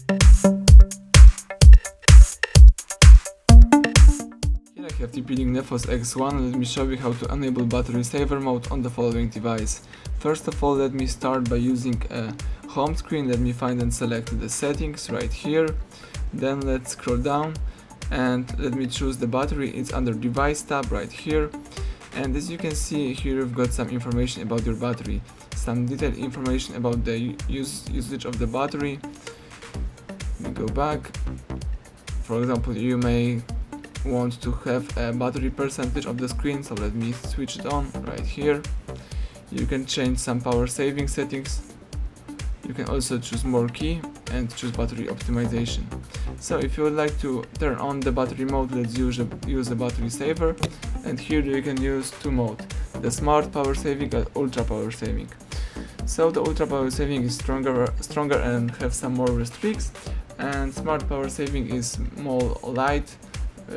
Here I have TP-LINK Neffos X1. Let me show you how to enable battery saver mode on the following device. First of all, let me start by using a home screen. Let me find and select the settings right here. Then let's scroll down and let me choose the battery. It's under device tab right here. And as you can see here, you've got some information about your battery, some detailed information about the usage of the battery. Let me go back. For example, you may want to have a battery percentage of the screen, so let me switch it on right here. You can change some power saving settings. You can also choose more key and choose battery optimization. So if you would like to turn on the battery mode, let's use the battery saver, and here you can use two modes, the smart power saving and ultra power saving. So the ultra power saving is stronger and have some more restricts, and smart power saving is more light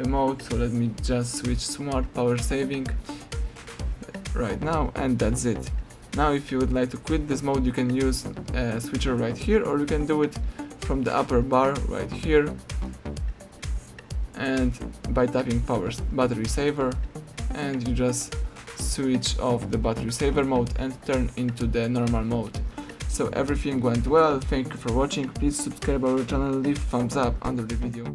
mode. So let me just switch smart power saving right now, and that's it. Now if you would like to quit this mode, you can use a switcher right here, or you can do it from the upper bar right here and by tapping battery saver, and you just switch off the battery saver mode and turn into the normal mode. So everything went well. Thank you for watching. Please subscribe our channel, leave thumbs up under the video.